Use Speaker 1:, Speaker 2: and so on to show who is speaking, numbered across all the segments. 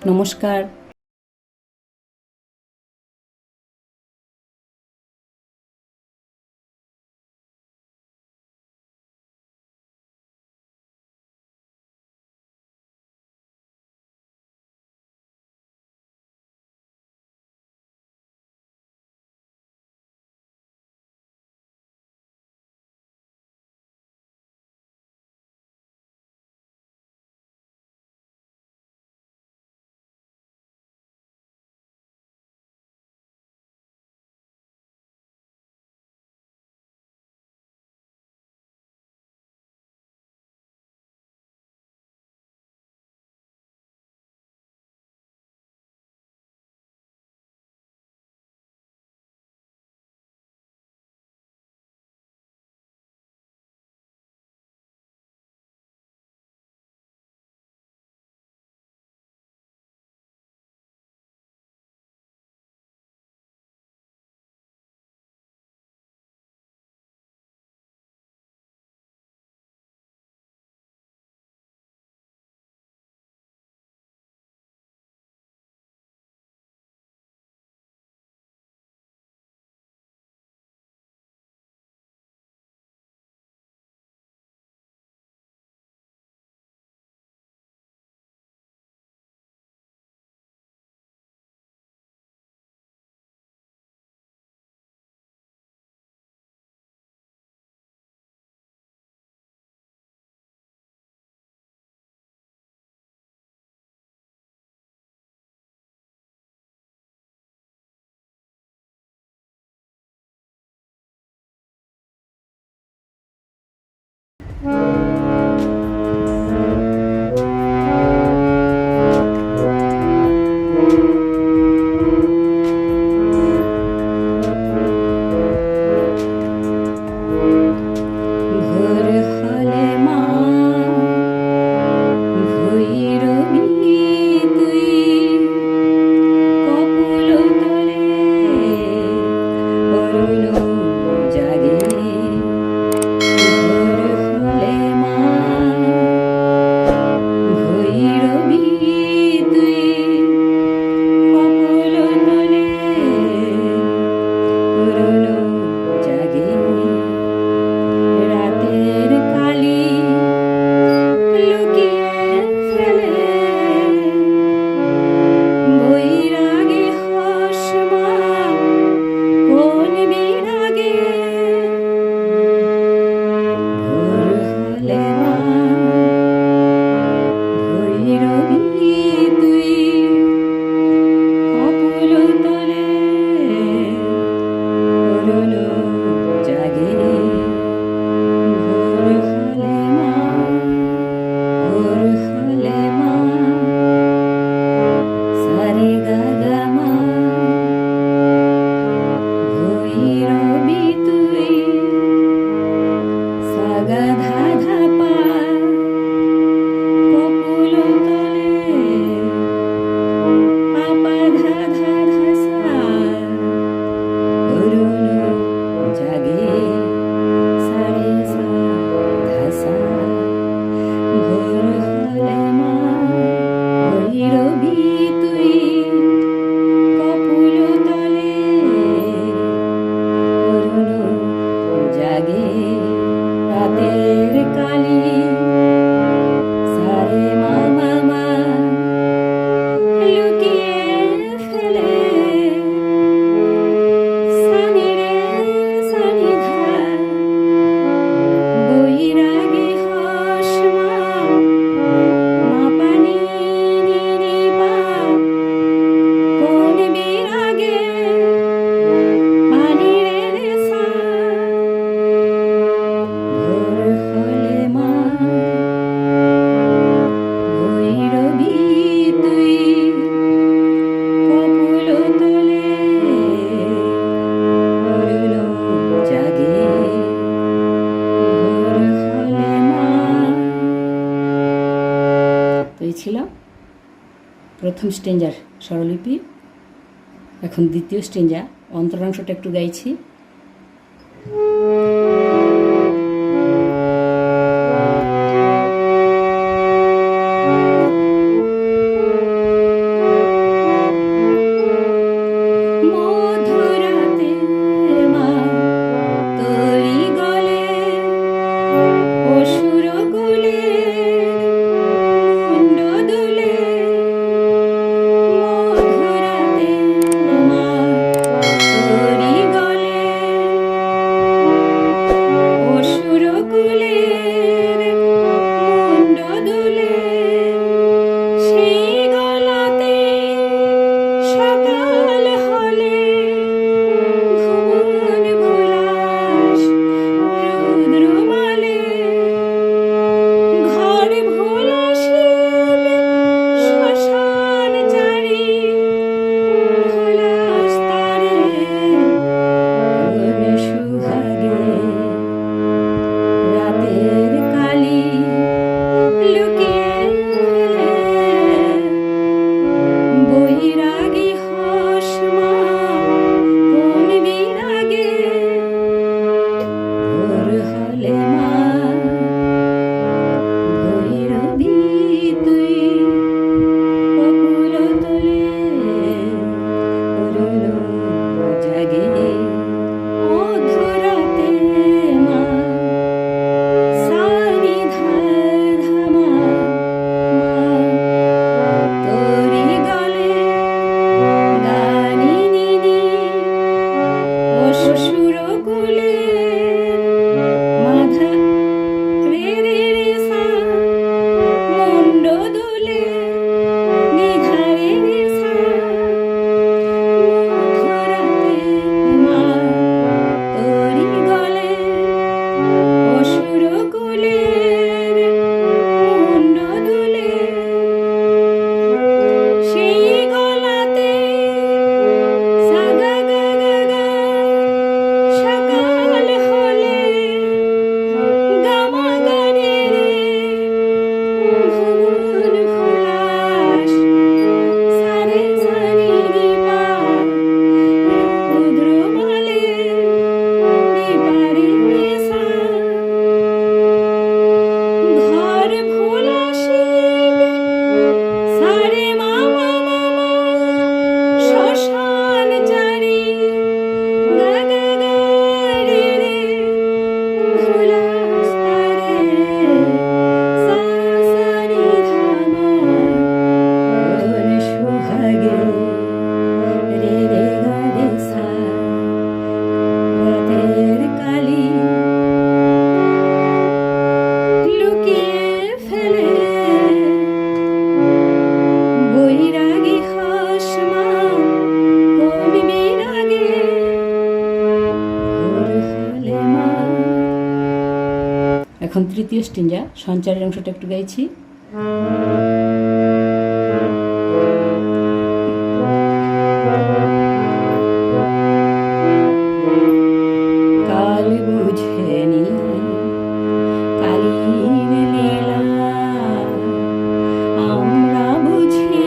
Speaker 1: নমস্কার। ছিল প্রথম স্ট্রেঞ্জার স্বরলিপি। এখন দ্বিতীয় স্ট্রেঞ্জা, অন্তরাংশটা একটু গাইছি। এখন তৃতীয় স্টেঞ্জা, সঞ্চারের অংশটা একটু গাইছি। কাল বুঝেনি কালীর লীলা, আমরা বুঝি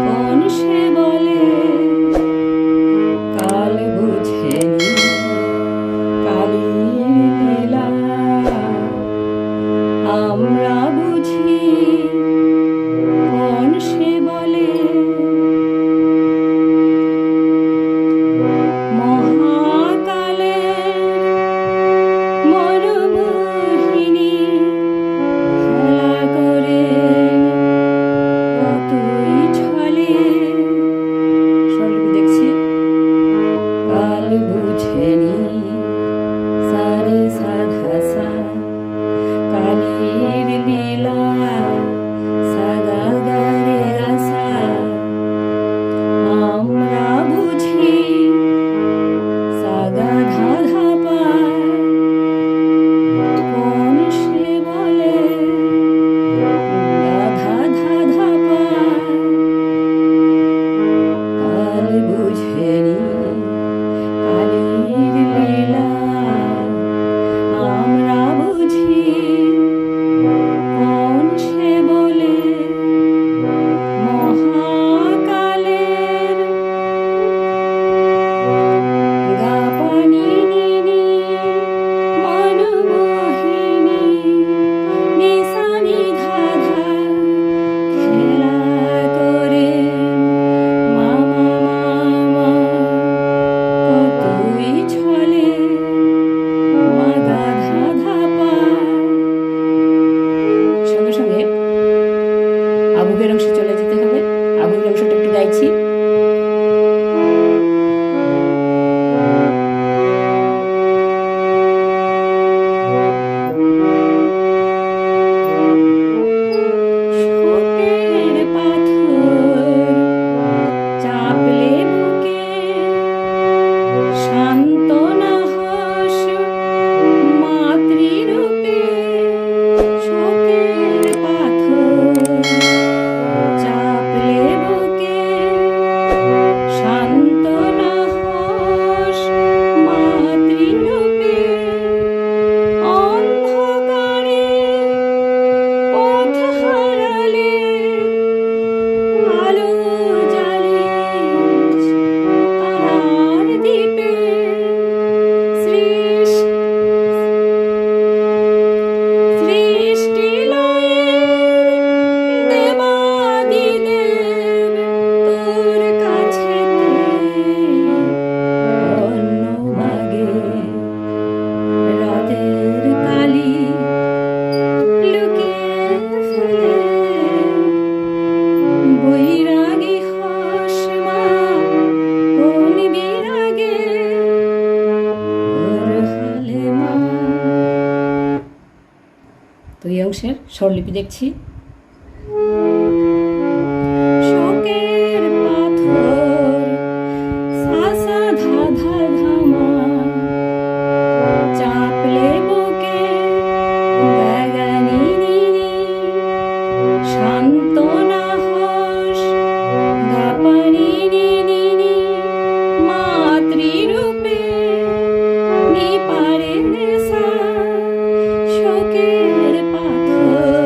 Speaker 1: কোন সে বলে। কাল বুঝেনি কালীর লীলা, আমরা বুঝি কোন সে বলে। মহাকালে মরুমোহিনী খেলা করে কতই ছলে। স্বরলিপি দেখছি। কাল বুঝেনি সারে সাধা সা, কালীর লীলা সাগা গারে আসা, আমরা বুঝি সাগা ধাধা পায় কোন সে বলে। গাধা ধাধা পায় কাল বুঝেনি কালীর লীলা, আমরা বুঝি কোন সে বলে। মহাকালের গাপানি নিনি মনমোহিনী নিশানি ধাধা খেলা করে মামা মামা কতই ছলে। মা গাধা ধাপা। সঙ্গে সঙ্গে আবুকের অংশে চলে যেতে হবে। আবুকের অংশটা একটু গাইছি। শোকের পাথর চাপলে বুকে, সান্ত্বনা হস মাতৃরূপে। শোকের পাথর চাপলে বুকে, সান্ত্বনা হস মাতৃরূপে। অন্ধকারে পথ হারালে আলো জ্বালিস তারার দ্বীপে। সৃষ্টিলয়ের দেবাদিদেব তোর কাছেতে অন্ন মাগে। রাতের কালি লুকিয়ে ফেলে বৈরাগী হস মা কোন বিরাগে। ওর হালে মা। তো এই অংশের স্বরলিপি দেখছি। শোকের পাথর সাসা ধাধা ধামা, চাপলে বুকে গাগানি নিনি, সান্ত্বনা হস গাপানি নিনি মাতৃরূপে। নিপারে সা। শোকের পাথর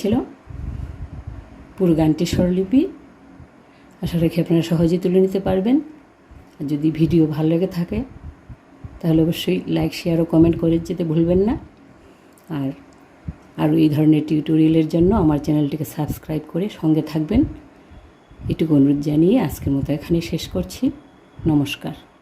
Speaker 1: ছিল। পুরো গানটির স্বরলিপি। আশা রাখি আপনারা সহজেই তুলে নিতে পারবেন। আর যদি ভিডিও ভালো লেগে থাকে তাহলে অবশ্যই লাইক, শেয়ার ও কমেন্ট করে যেতে ভুলবেন না। আর আরও এই ধরনের টিউটোরিয়ালের জন্য আমার চ্যানেলটিকে সাবস্ক্রাইব করে সঙ্গে থাকবেন, এটুকু অনুরোধ জানিয়ে আজকের মতো এখানেই শেষ করছি। নমস্কার।